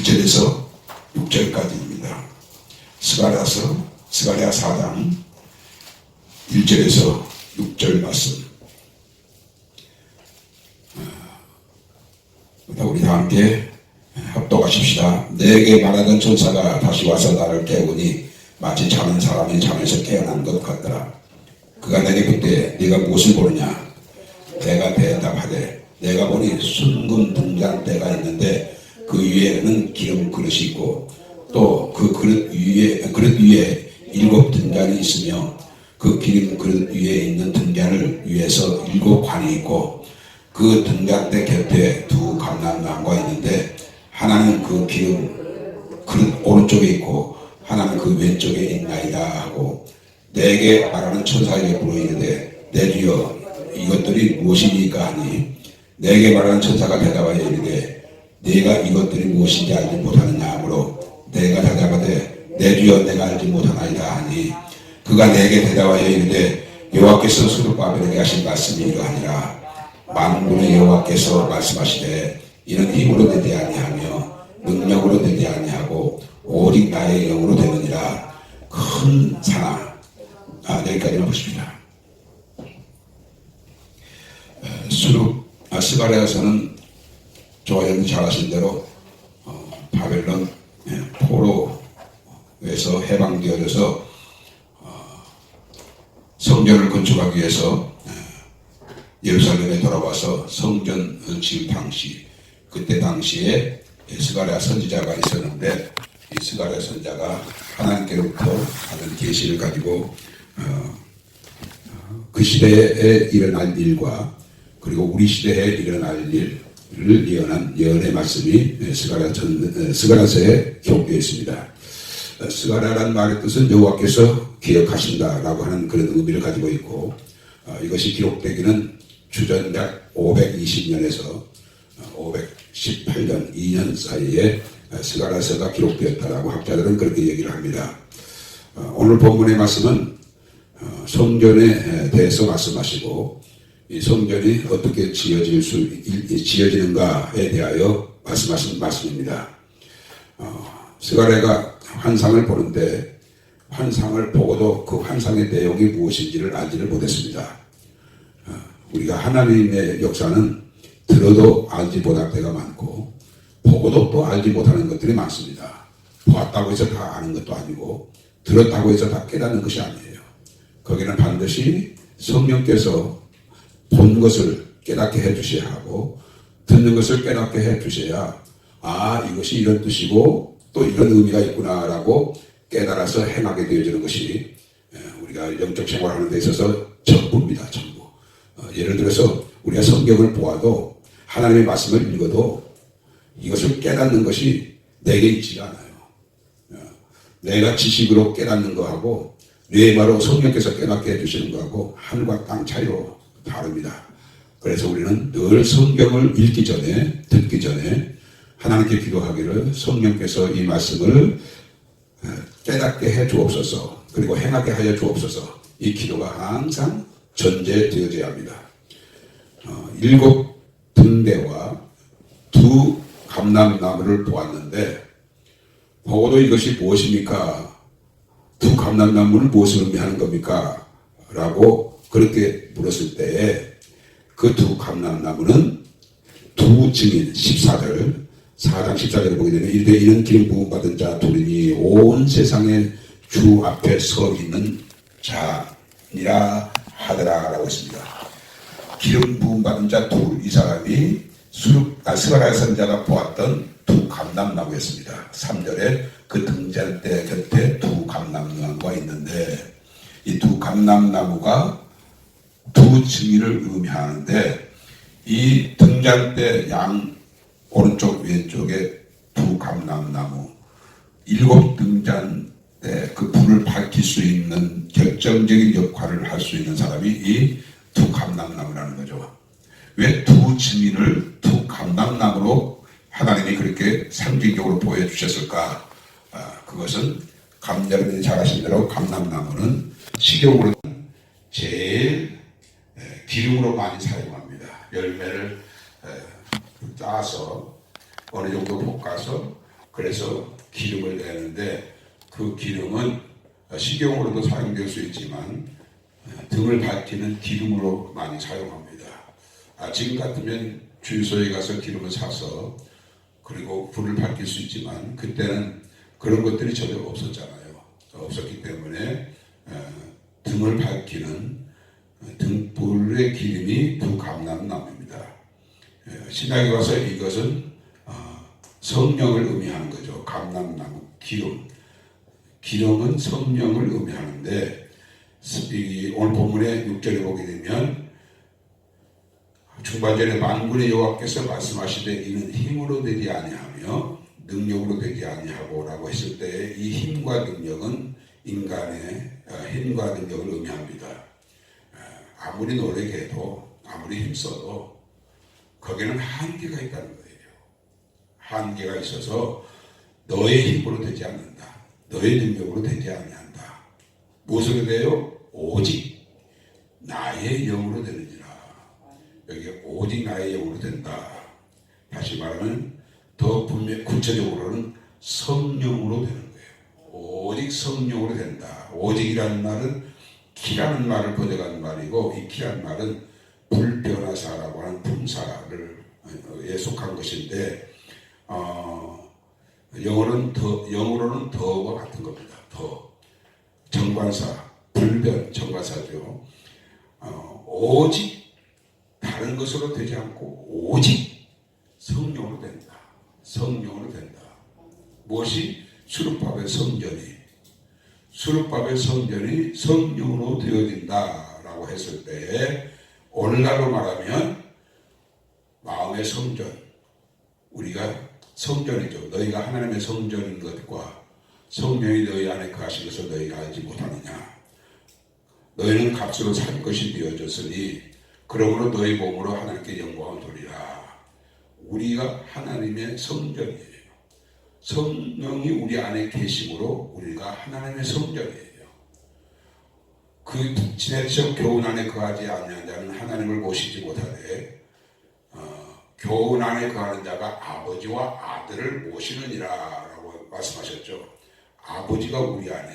1절에서 6절까지입니다. 스가랴 4장 1절에서 6절 말씀. 우리 다 함께 합독하십시다. 내게 말하던 천사가 다시 와서 나를 깨우니 마치 자는 사람이 잠에서 깨어난 것 같더라. 그가 내게 그때 네가 무엇을 보느냐? 내가 대답하되 내가 보니 순금 등잔대가 있는데 그 위에는 기름 그릇이 있고 또 그 그릇 위에 7 등잔이 있으며 그 기름 그릇 위에 있는 등잔을 위에서 7 관이 있고 그 등잔대 곁에 2 감람나무가 있는데 하나는 그 기름 그릇 오른쪽에 있고 하나는 그 왼쪽에 있나이다 하고 내게 말하는 천사에게 물어 이르되 내 주여 이것들이 무엇이니까 하니 내게 말하는 천사가 대답하여 이르되 네가 이것들이 무엇인지 알지 못하느냐 하므로 내가 대답하되 내 주여 내가 알지 못하나이다 하니 그가 내게 대답하여 이르되 여호와께서 스룹바벨에게 하신 말씀이 이러하니라. 만군의 여호와께서 말씀하시되 이는 힘으로 되지 아니하며 능력으로 되지 아니하고 오직 나의 영으로 되느니라. 큰 산아. 여기까지만 보십니다. 스가랴서는 여러분이 잘 아신 대로 바벨론 포로에서 해방되어져서 성전을 건축하기 위해서 예루살렘에 돌아와서 성전 지을 당시 그때 당시에 스가랴 선지자가 있었는데 이 스가랴 선지자가 하나님께로부터 받은 계시를 가지고 그 시대에 일어날 일과 그리고 우리 시대에 일어날 일을 예언한 예언의 말씀이 스가랴서에 기록되어 있습니다. 스가랴라는 말의 뜻은 여호와께서 기억하신다라고 하는 그런 의미를 가지고 있고 이것이 기록되기는 주전약 520년에서 518년 2년 사이에 스가랴서가 기록되었다라고 학자들은 그렇게 얘기를 합니다. 오늘 본문의 말씀은 성전에 대해서 말씀하시고 이 성전이 어떻게 지어지는가에 대하여 말씀하신 말씀입니다. 스가랴가 환상을 보는데 환상을 보고도 그 환상의 내용이 무엇인지를 알지를 못했습니다. 우리가 하나님의 역사는 들어도 알지 못할 때가 많고 보고도 또 알지 못하는 것들이 많습니다. 보았다고 해서 다 아는 것도 아니고 들었다고 해서 다 깨닫는 것이 아니에요. 거기는 반드시 성령께서 본 것을 깨닫게 해주셔야 하고 듣는 것을 깨닫게 해주셔야 이것이 이런 뜻이고 또 이런 의미가 있구나라고 깨달아서 행하게 되어지는 것이 우리가 영적 생활하는 데 있어서 전부입니다. 전부. 예를 들어서 우리가 성경을 보아도 하나님의 말씀을 읽어도 이것을 깨닫는 것이 내게 있지 않아요. 내가 지식으로 깨닫는 거하고 뇌마로 성령께서 깨닫게 해주시는 거하고 하늘과 땅 차이로 다릅니다. 그래서 우리는 늘 성경을 읽기 전에 듣기 전에 하나님께 기도하기를 성령께서 이 말씀을 깨닫게 해 주옵소서 그리고 행하게 하여 주옵소서 이 기도가 항상 전제되어져야 합니다. 7 등대와 2 감람나무를 보았는데 보고도 이것이 무엇입니까? 2 감람나무는 무엇을 의미하는 겁니까? 라고 그렇게 물었을 때에 그 2 감람나무는 2 증인 14절 4장 14절을 보게 되면 이르되 이는 기름 부음 받은 자 둘이니 온 세상의 주 앞에 서 있는 자니라 하더라 라고 했습니다. 기름 부음 받은 자 둘, 이 사람이 스가랴 선지자가 보았던 2 감람나무였습니다. 3절에 그 등잔대 곁에 2 감람나무가 있는데 이 2 감람나무가 2 증인을 의미하는데 이 등잔대 양 오른쪽 왼쪽에 2 감람나무 7 등잔대 그 불을 밝힐 수 있는 결정적인 역할을 할 수 있는 사람이 이 2 감람나무라는 거죠. 왜 2 증인을 2 감람나무로 하나님이 그렇게 상징적으로 보여주셨을까? 그것은 여러분이 잘 아시는 대로 감람나무는 식용으로 제일 기름으로 많이 사용합니다. 열매를 따서 어느 정도 볶아서 그래서 기름을 내는데 그 기름은 식용으로도 사용될 수 있지만 등을 밝히는 기름으로 많이 사용합니다. 지금 같으면 주유소에 가서 기름을 사서 그리고 불을 밝힐 수 있지만 그때는 그런 것들이 전혀 없었잖아요. 없었기 때문에 등을 밝히는 등불의 기름이 두 감람나무입니다. 신약에 와서 이것은 성령을 의미하는 거죠. 감람나무 기름. 기름은 성령을 의미하는데 오늘 본문의 6절에 보게 되면 중반절에 만군의 여호와께서 말씀하시되 이는 힘으로 되지 아니하며 능력으로 되지 아니하고 라고 했을 때 이 힘과 능력은 인간의 힘과 능력을 의미합니다. 아무리 노력해도 아무리 힘써도 거기는 한계가 있다는 거예요. 한계가 있어서 너의 힘으로 되지 않는다. 너의 능력으로 되지 아니한다. 무엇으로 돼요? 오직 나의 영으로 되느니라. 여기 오직 나의 영으로 된다. 다시 말하면 더 분명 구체적으로는 성령으로 되는 거예요. 오직 성령으로 된다. 오직이라는 말은 키라는 말을 번역한 말이고 이 키라는 말은 불변화사라고 하는 품사를 속한 것인데 영어로는 더와 같은 겁니다. 더 정관사 불변 정관사죠. 오직 다른 것으로 되지 않고 오직 성령으로 된다. 성령으로 된다. 무엇이? 수르밥의 성전이 성령으로 되어진다라고 했을 때 오늘날로 말하면 마음의 성전, 우리가 성전이죠. 너희가 하나님의 성전인 것과 성령이 너희 안에 거하신 것을 너희가 알지 못하느냐. 너희는 값으로 산 것이 되어졌으니 그러므로 너희 몸으로 하나님께 영광을 돌리라. 우리가 하나님의 성전이에요. 성령이 우리 안에 계심으로 우리가 하나님의 성전이에요. 그 지내적 교훈 안에 거하지 아니하는 자는 하나님을 모시지 못하되 교훈 안에 거하는 자가 아버지와 아들을 모시느니라 라고 말씀하셨죠. 아버지가 우리 안에,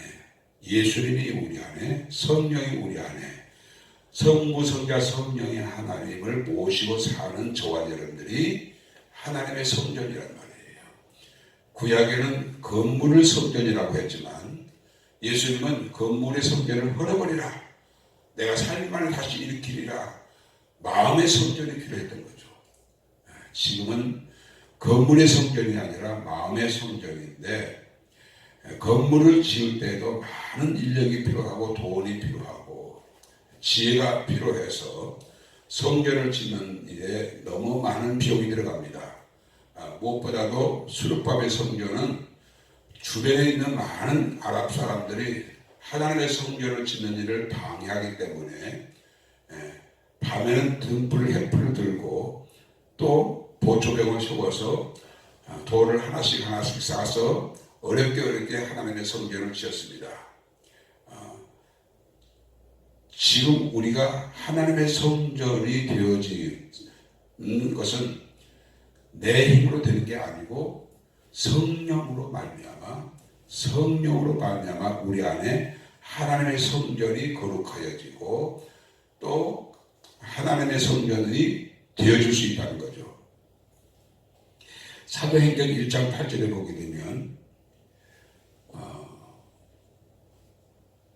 예수님이 우리 안에, 성령이 우리 안에, 성부, 성자, 성령의 하나님을 모시고 사는 저와 여러분들이 하나님의 성전이란 말이에요. 구약에는 건물을 성전이라고 했지만 예수님은 건물의 성전을 헐어버리라. 내가 살림만을 다시 일으키리라. 마음의 성전이 필요했던 거죠. 지금은 건물의 성전이 아니라 마음의 성전인데 건물을 지을 때도 많은 인력이 필요하고 돈이 필요하고 지혜가 필요해서 성전을 짓는 일에 너무 많은 비용이 들어갑니다. 무엇보다도 수르밥의 성전은 주변에 있는 많은 아랍 사람들이 하나님의 성전을 짓는 일을 방해하기 때문에 밤에는 등불 횃불을 들고 또 보초병을 세워서 돌을 하나씩 쌓아서 어렵게 하나님의 성전을 지었습니다. 지금 우리가 하나님의 성전이 되어지는 것은 내 힘으로 되는 게 아니고 성령으로 말미암아 우리 안에 하나님의 성전이 거룩하여지고 또 하나님의 성전이 되어줄 수 있다는 거죠. 사도행전 1장 8절에 보게 되면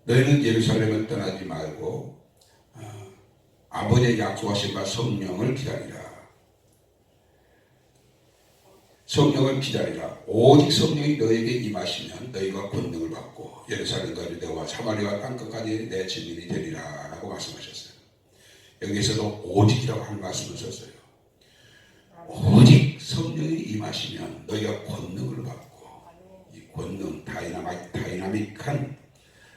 너희는 예루살렘을 떠나지 말고 아버지의 약속하신 바 성령을 기다리라. 성령을 기다리라. 오직 성령이 너에게 임하시면 너희가 권능을 받고 예루살렘과 유대와 사마리아 땅끝까지 내 증인이 되리라 라고 말씀하셨어요. 여기에서도 오직이라고 하는 말씀을 썼어요. 오직 성령이 임하시면 너희가 권능을 받고 이 권능 다이나믹한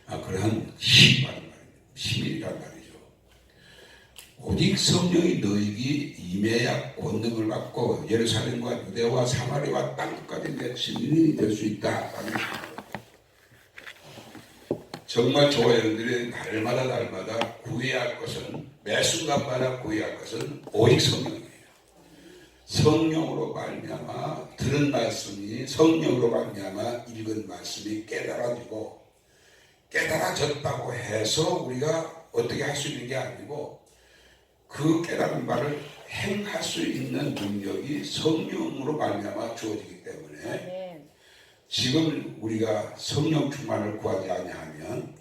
그러한 힘이란 말이죠. 오직 성령이 너희에게 임해야 권능을 받고 예루살렘과 유대와 사마리아 땅끝까지 내 증인이 될 수 있다. 정말 저와 여러분들이 날마다 구해야 할 것은 매 순간마다 구해야 할 것은 오직 성령이에요. 성령으로 말미암아 들은 말씀이 성령으로 말미암아 읽은 말씀이 깨달아졌다고 해서 우리가 어떻게 할 수 있는 게 아니고 그 깨달은 바를 행할 수 있는 능력이 성령으로 말미암아 주어지기 때문에 지금 우리가 성령 충만을 구하지 아니하면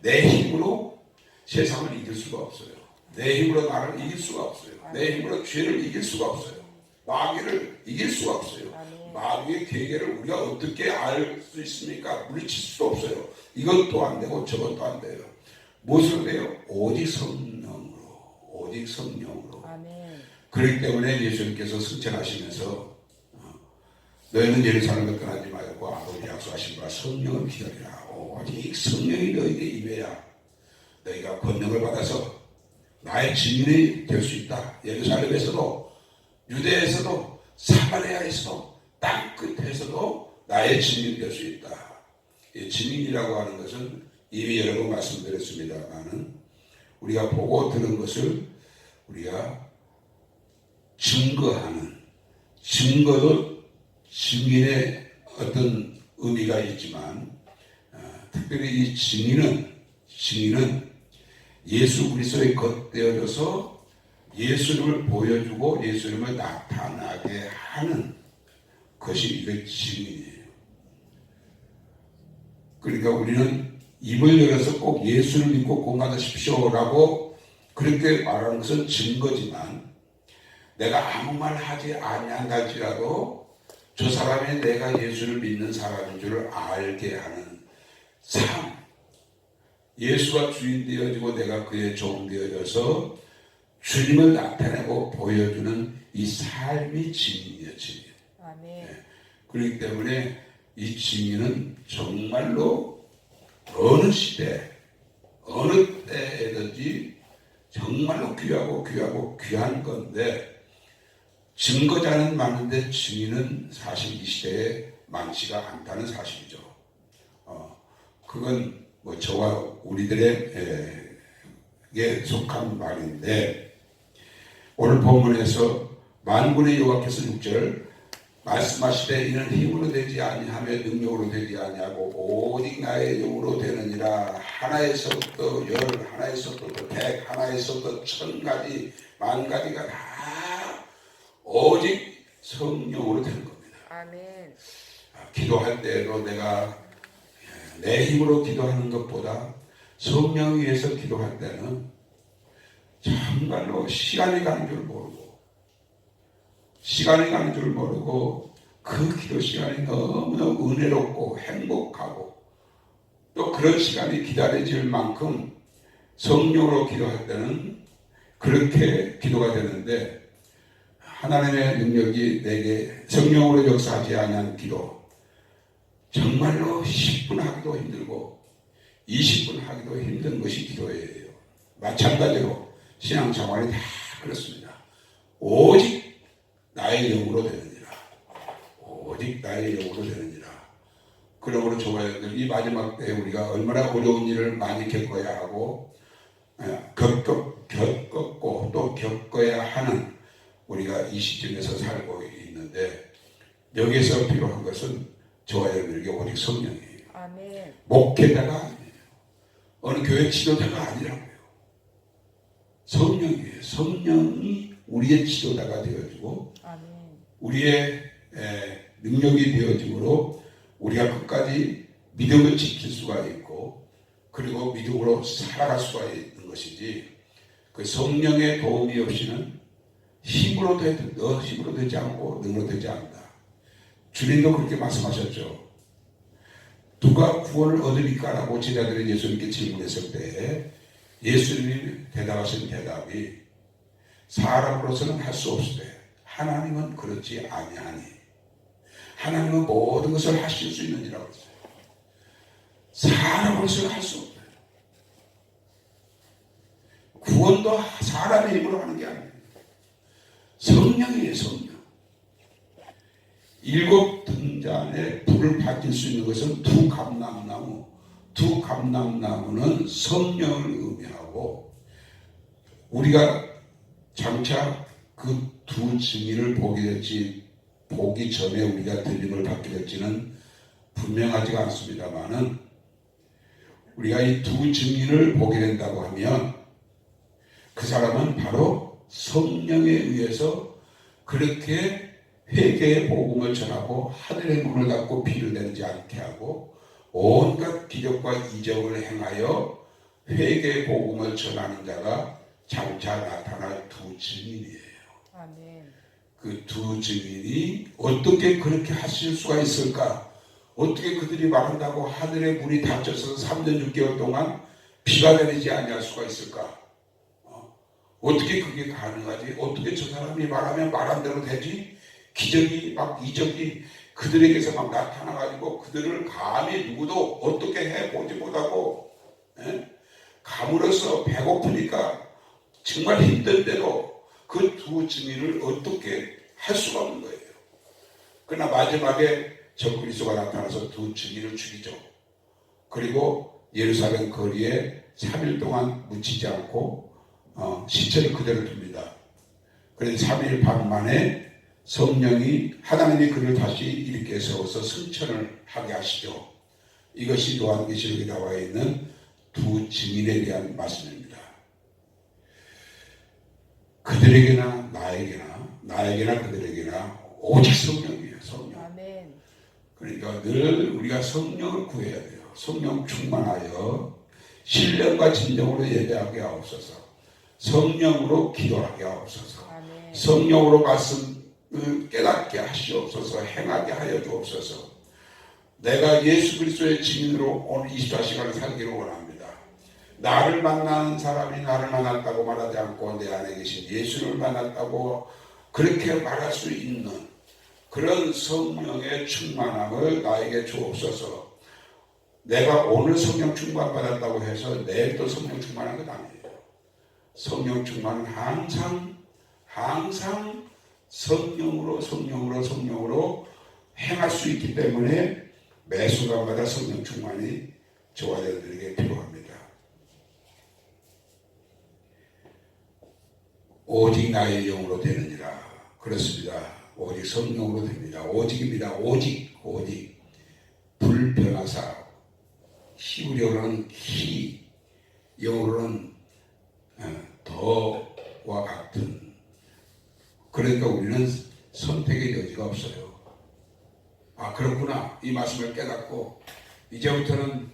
내 힘으로 세상을 이길 수가 없어요. 내 힘으로 나를 이길 수가 없어요. 내 힘으로 죄를 이길 수가 없어요. 마귀를 이길 수가 없어요. 마귀의 계계를 우리가 어떻게 알 수 있습니까? 물리칠 수도 없어요. 이것도 안 되고 저것도 안 돼요. 무엇으로 돼요? 오직 성령으로. 그렇기 때문에 예수님께서 승천하시면서 너희는 예루살렘을 떠나지 말고 아버지 약속하신 바 성령을 기다리라. 오직 성령이 너희에게 임해야 너희가 권능을 받아서 나의 증인이 될 수 있다. 예루살렘에서도 유대에서도 사마리아에서도 땅 끝에서도 나의 증인이 될 수 있다. 이 증인이라고 하는 것은 이미 여러 번 말씀드렸습니다만은 우리가 보고 들은 것을 우리가 증거하는, 증거도 증인의 어떤 의미가 있지만 특별히 이 증인은 예수 그리스도에 겉되어져서 예수님을 보여주고 예수님을 나타나게 하는 것이 이게 증인이에요. 그러니까 우리는 입을 열어서 꼭 예수를 믿고 구원받으십시오라고 그렇게 말하는 것은 증거지만 내가 아무 말 하지 아니한다 할지라도 저 사람이 내가 예수를 믿는 사람인 줄 알게 하는 삶, 예수가 주인 되어지고 내가 그의 종 되어져서 주님을 나타내고 보여주는 이 삶이 증인이에요. 증인. 그렇기 때문에 이 증인은 정말로 어느 시대 어느 때에든지 정말로 귀하고 귀한 건데 증거자는 많은데 증인은 사실 이 시대에 많지가 않다는 사실이죠. 그건 뭐 저와 우리들에게 속한 말인데 오늘 본문에서 만군의 여호와께서 6절 말씀하시되 이는 힘으로 되지 아니하며 능력으로 되지 아니하고 오직 나의 영으로 되느니라. 하나에서부터 열, 하나에서부터 백, 하나에서부터 천 가지, 만 가지가 다 오직 성령으로 되는 겁니다. 아멘. 기도할 때도 내가 내 힘으로 기도하는 것보다 성령 위해서 기도할 때는 정말로 시간이 가는 줄 모르고 그 기도 시간이 너무너무 은혜롭고 행복하고 또 그런 시간이 기다려질 만큼 성령으로 기도할 때는 그렇게 기도가 되는데 하나님의 능력이 내게 성령으로 역사하지 아니한 기도 정말로 10분 하기도 힘들고 20분 하기도 힘든 것이 기도예요. 마찬가지로 신앙생활이 다 그렇습니다. 오직 나의 영으로 되느니라. 오직 나의 영으로 되느니라. 그러므로 좋아요들 이 마지막 때에 우리가 얼마나 어려운 일을 많이 겪어야 하고 겪었고 또 겪어야 하는 우리가 이 시점에서 살고 있는데 여기서 필요한 것은 저와 여러분에게 오직 성령이에요. 아멘. 목회자가 아니에요. 어느 교회 지도자가 아니라고요. 성령이에요. 성령이 우리의 지도자가 되어지고 아멘. 우리의 능력이 되어짐으로 우리가 끝까지 믿음을 지킬 수가 있고 그리고 믿음으로 살아갈 수가 있는 것이지 그 성령의 도움이 없이는 힘으로 되지 않고 능으로 되지 않는다. 주님도 그렇게 말씀하셨죠. 누가 구원을 얻으니까라고 제자들이 예수님께 질문했을 때 예수님이 대답하신 대답이 사람으로서는 할 수 없으되 하나님은 그렇지 아니하니 하나님은 모든 것을 하실 수 있느니라고 했어요. 사람으로서는 할 수 없다. 구원도 사람의 힘으로 하는 게 아니에요. 성령이에요. 성령. 7 등잔에 불을 밝힐 수 있는 것은 두 감람나무는 성령을 의미하고 우리가 장차 그 두 증인을 보게 될지 보기 전에 우리가 들림을 받게 될지는 분명하지가 않습니다만은 우리가 이 두 증인을 보게 된다고 하면 그 사람은 바로 성령에 의해서 그렇게 회개의 복음을 전하고 하늘의 문을 닫고 비를 내리지 않게 하고 온갖 기적과 이적을 행하여 회개의 복음을 전하는 자가 장차 나타날 두 증인이에요. 아멘. 그 두 증인이 어떻게 그렇게 하실 수가 있을까? 어떻게 그들이 말한다고 하늘의 문이 닫혀서 3년 6개월 동안 비가 내리지 아니할 수가 있을까? 어떻게 그게 가능하지? 어떻게 저 사람이 말하면 말한 대로 되지? 기적이 막 이적이 그들에게서 막 나타나가지고 그들을 감히 누구도 어떻게 해보지 못하고 감으로써 배고프니까 정말 힘든데도 그 두 증인을 어떻게 할 수가 없는 거예요. 그러나 마지막에 적그리스도가 나타나서 두 증인을 죽이죠. 그리고 예루살렘 거리에 3일 동안 묻히지 않고 시체를 그대로 둡니다. 그래서 3일 반 만에 성령이 하나님이 그를 다시 일으켜 세워서 승천을 하게 하시죠. 이것이 요한계시록에 나와 있는 두 증인에 대한 말씀입니다. 그들에게나 나에게나 그들에게나 오직 성령이에요. 성령. 아멘. 그러니까 늘 우리가 성령을 구해야 돼요. 성령 충만하여 신령과 진정으로 예배하게 하옵소서. 성령으로 기도하게 하옵소서. 아멘. 성령으로 말씀을 깨닫게 하시옵소서. 행하게 하여 주옵소서. 내가 예수 그리스도의 증인으로 오늘 24시간을 살기를 원합니다. 나를 만나는 사람이 나를 만났다고 말하지 않고 내 안에 계신 예수를 만났다고 그렇게 말할 수 있는 그런 성령의 충만함을 나에게 주옵소서. 내가 오늘 성령 충만 받았다고 해서 내일 또 성령 충만한 건 아니에요. 성령 충만은 항상 성령으로 행할 수 있기 때문에 매 순간마다 성령 충만이 저와 여러분들에게 필요합니다. 오직 나의 영으로 되느니라. 그렇습니다. 오직 성령으로 됩니다. 오직입니다. 오직 불변하사. 히브리어로는 히, 영어로는 더와 같은. 그러니까 우리는 선택의 여지가 없어요. 아, 그렇구나. 이 말씀을 깨닫고 이제부터는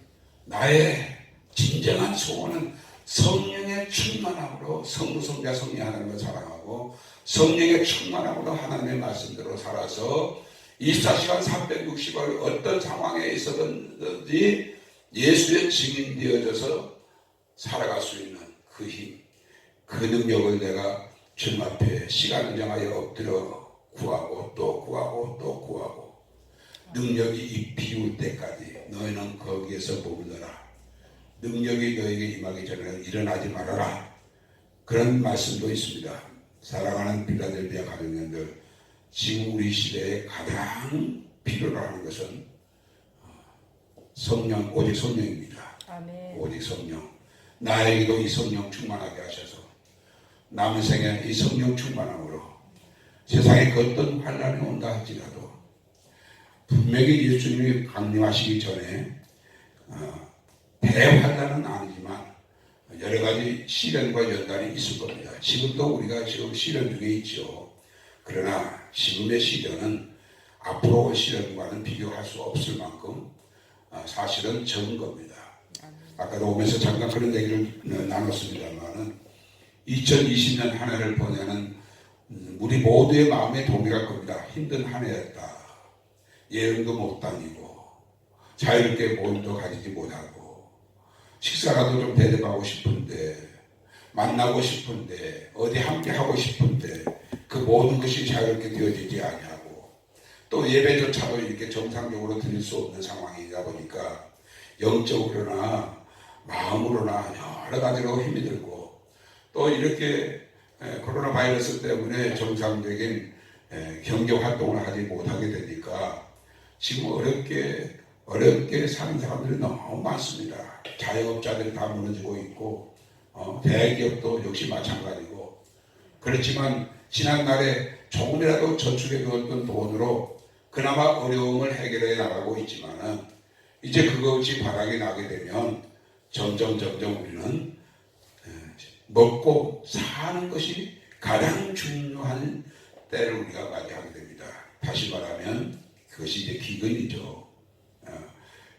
나의 진정한 소원은 성령의 충만함으로 성부성자 성령 하나님을 사랑하고 성령의 충만함으로 하나님의 말씀대로 살아서 24시간 360일 어떤 상황에 있었든지 예수의 증인 되어져서 살아갈 수 있는 그 힘, 그 능력을 내가 주님 앞에 시간을 정하여 엎드려 구하고 또 구하고 능력이 이 비울 때까지 너희는 거기에서 머물러라. 능력이 너에게 임하기 전에는 일어나지 말아라. 그런 말씀도 있습니다. 사랑하는 필라델피아 가족님들, 지금 우리 시대에 가장 필요로 하는 것은 성령, 오직 성령입니다. 아멘. 오직 성령. 나에게도 이 성령 충만하게 하셔서 남은 생에 이 성령 충만함으로 세상에 그 어떤 환난이 온다 할지라도 분명히 예수님이 강림하시기 전에 대환난은 아니지만 여러 가지 시련과 연단이 있을 겁니다. 지금도 우리가 지금 시련 중에 있죠. 그러나 지금의 시련은 앞으로 올 시련과는 비교할 수 없을 만큼 사실은 적은 겁니다. 아까도 오면서 잠깐 그런 얘기를 나눴습니다만은 2020년 한 해를 보내는 우리 모두의 마음에 동의할 겁니다. 힘든 한 해였다. 여행도 못 다니고 자유롭게 모임도 가지지 못하고 식사라도 좀 대접하고 싶은데 만나고 싶은데 어디 함께 하고 싶은데 그 모든 것이 자유롭게 되어지지 아니하고 또 예배조차도 이렇게 정상적으로 드릴 수 없는 상황이다 보니까 영적으로나 마음으로나 여러 가지로 힘이 들고 또 이렇게 코로나 바이러스 때문에 정상적인 경제 활동을 하지 못하게 되니까 지금 어렵게 사는 사람들이 너무 많습니다. 자영업자들이 다 무너지고 있고 대기업도 역시 마찬가지고 그렇지만 지난날에 조금이라도 저축해 두었던 돈으로 그나마 어려움을 해결해 나가고 있지만은 이제 그것이 바닥이 나게 되면 점점 우리는 먹고 사는 것이 가장 중요한 때를 우리가 맞이하게 됩니다. 다시 말하면 그것이 이제 기근이죠.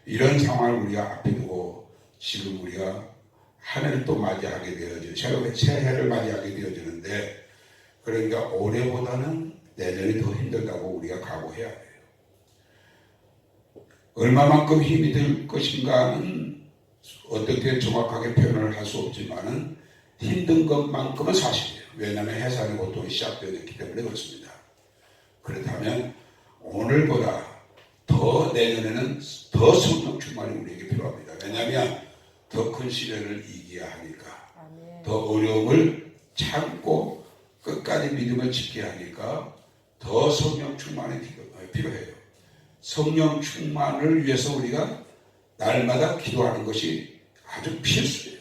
이런 상황을 우리가 앞에 두고 지금 우리가 한 해를 또 맞이하게 되어지고 새해를 맞이하게 되어지는데, 그러니까 올해보다는 내년이 더 힘들다고 우리가 각오해야 돼요. 얼마만큼 힘이 들 것인가는 어떻게 정확하게 표현을 할 수 없지만은 힘든 것만큼은 사실이에요. 왜냐하면 해산의 고통이 시작되었기 때문에 그렇습니다. 그렇다면 오늘보다 더 내년에는 더 성령 충만이 우리에게 필요합니다. 왜냐하면 더 큰 시련을 이겨야 하니까, 더 어려움을 참고 끝까지 믿음을 지켜야 하니까 더 성령 충만이 필요해요. 성령 충만을 위해서 우리가 날마다 기도하는 것이 아주 필수예요.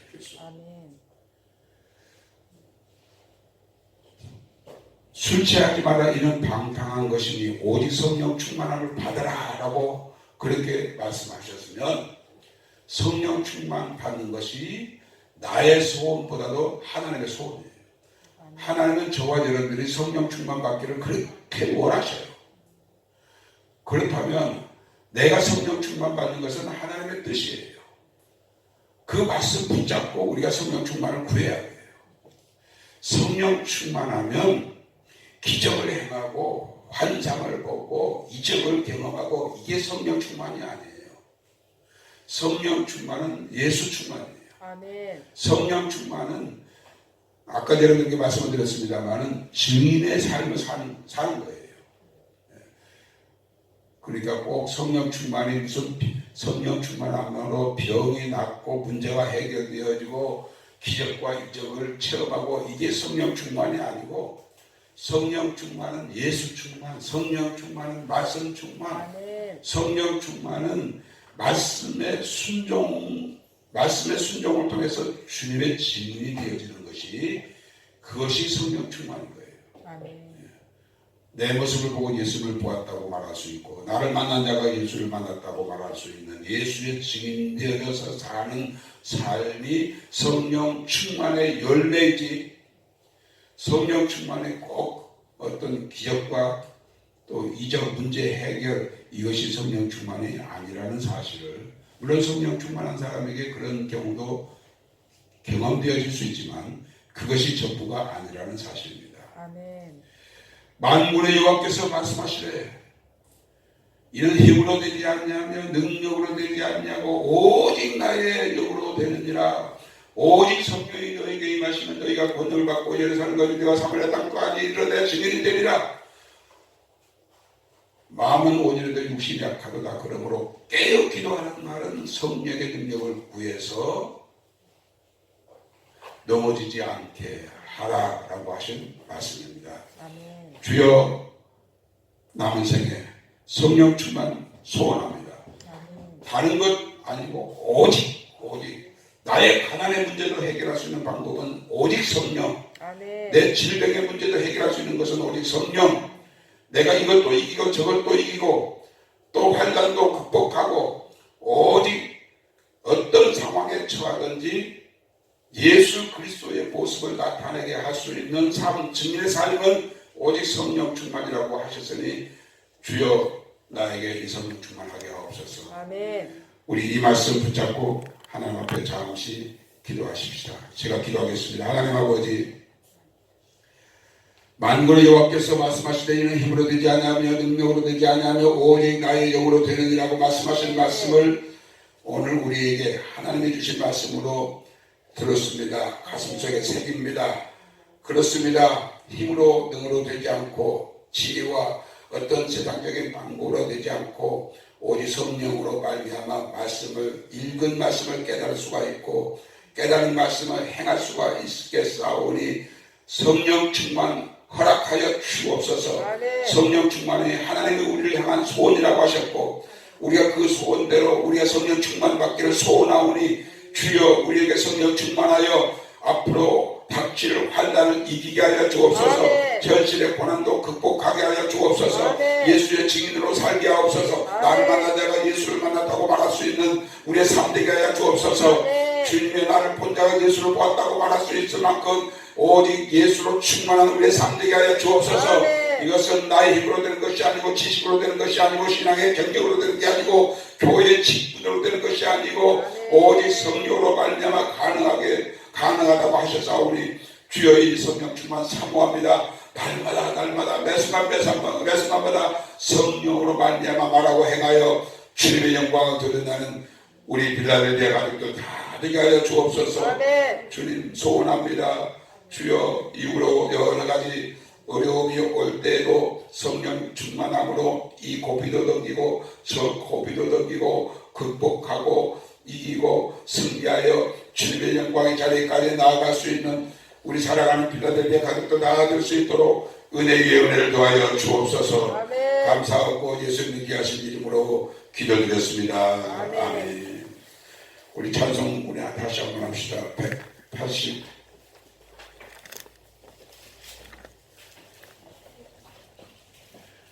술 취하지 마라, 이는 방탕한 것이니 오직 성령 충만함을 받아라 라고 그렇게 말씀하셨으면, 성령 충만 받는 것이 나의 소원보다도 하나님의 소원이에요. 하나님은 저와 여러분들이 성령 충만 받기를 그렇게 원하셔요. 그렇다면 내가 성령 충만 받는 것은 하나님의 뜻이에요. 그 말씀 붙잡고 우리가 성령 충만을 구해야 돼요. 성령 충만하면 기적을 행하고 환상을 보고 이적을 경험하고, 이게 성령 충만이 아니에요. 성령 충만은 예수 충만이에요. 아멘. 성령 충만은 아까 여러분께 말씀을 드렸습니다만은 증인의 삶을 사는 거예요. 그러니까 꼭 성령 충만이 무슨 성령 충만함으로 병이 낫고 문제가 해결되어지고 기적과 이적을 체험하고, 이게 성령 충만이 아니고, 성령 충만은 예수 충만, 성령 충만은 말씀 충만, 성령 충만은 말씀의 순종을 통해서 주님의 증인이 되어지는 것이, 그것이 성령 충만인 거예요. 내 모습을 보고 예수를 보았다고 말할 수 있고, 나를 만난 자가 예수를 만났다고 말할 수 있는 예수의 증인이 되어서 사는 삶이 성령 충만의 열매이지, 성령 충만에 꼭 어떤 기적과 또 이적 문제 해결, 이것이 성령 충만이 아니라는 사실을, 물론 성령 충만한 사람에게 그런 경우도 경험되어질 수 있지만 그것이 전부가 아니라는 사실입니다. 아멘. 만군의 여호와께서 말씀하시되 이는 힘으로 되지 않냐며 능력으로 되지 않냐고 오직 나의 영으로 되느니라. 오직 성령이 너에게 임하시면 너희가 권능을 받고 예루살렘과 유대와 사마리아 땅까지 이르러 증인이 되리라. 마음은 온유한데 육신이 약하도다. 그러므로 깨어 기도하는 말은 성령의 능력을 구해서 넘어지지 않게 하라라고 하신 말씀입니다. 아멘. 주여, 남은 생에 성령 충만 소원합니다. 아멘. 다른 것 아니고 오직 나의 가난의 문제도 해결할 수 있는 방법은 오직 성령. 아멘. 내 질병의 문제도 해결할 수 있는 것은 오직 성령. 내가 이것도 이기고 저것도 이기고 또 환난도 극복하고, 오직 어떤 상황에 처하든지 예수 그리스도의 모습을 나타내게 할 수 있는 삶, 증인의 삶은 오직 성령 충만이라고 하셨으니, 주여 나에게 이 성령 충만하게 하옵소서. 아멘. 우리 이 말씀 붙잡고 하나님 앞에 잠시 기도하십시다. 제가 기도하겠습니다. 하나님 아버지, 만군의 여호와께서 말씀하시되 이는 힘으로 되지 아니하며 능력으로 되지 아니하며 오직 나의 영으로 되느니라고 말씀하신 말씀을 오늘 우리에게 하나님이 주신 말씀으로 들었습니다. 가슴속에 새깁니다. 그렇습니다. 힘으로 능으로 되지 않고 지혜와 어떤 세상적인 방법으로 되지 않고 오직 성령으로 말미암아 말씀을, 읽은 말씀을 깨달을 수가 있고 깨달은 말씀을 행할 수가 있겠사오니 성령 충만 허락하여 주옵소서. 성령 충만이 하나님이 우리를 향한 소원이라고 하셨고, 우리가 그 소원대로 우리가 성령 충만 받기를 소원하오니 주여 우리에게 성령 충만하여 앞으로 닥칠 환난을 이기게 하여 주옵소서. 아멘. 현실의 고난도 극복하게 하여 주옵소서. 아멘. 예수의 증인으로 살게 하옵소서. 아멘. 나를 만나 내가 예수를 만났다고 말할 수 있는 우리의 삶 되게 하여 주옵소서. 아멘. 주님의 나를 본 자가 예수를 보았다고 말할 수 있을 만큼 오직 예수로 충만한 우리의 삶 되게 하여 주옵소서. 아멘. 이것은 나의 힘으로 되는 것이 아니고 지식으로 되는 것이 아니고 신앙의 경력으로 되는 게 아니고 교회의 직분으로 되는 것이 아니고 오직 성령으로 말미암아 가능하다고 하셨사오니 주여 이 성령 충만 사모합니다. 날마다 매순간마다 성령으로 말미암아 말하고 행하여 주님의 영광을 드러나는 우리 빌라델비아 가족들 다 되게 하여 주옵소서. 아멘. 주님 소원합니다. 주여 이후로 여러 가지 어려움이 올 때에도 성령 충만함으로 이 고비도 넘기고 저 고비도 넘기고 극복하고 이기고 승리하여 주님의 영광의 자리까지 나아갈 수 있는 우리 살아가는 빌라델비아 가족도 나아질 수 있도록 은혜 위에 은혜를 더하여 주옵소서. 아멘. 감사하고 예수님 귀하신 이름으로 기도드렸습니다. 아멘. 우리 찬송 우리 다시 한번 합시다. 180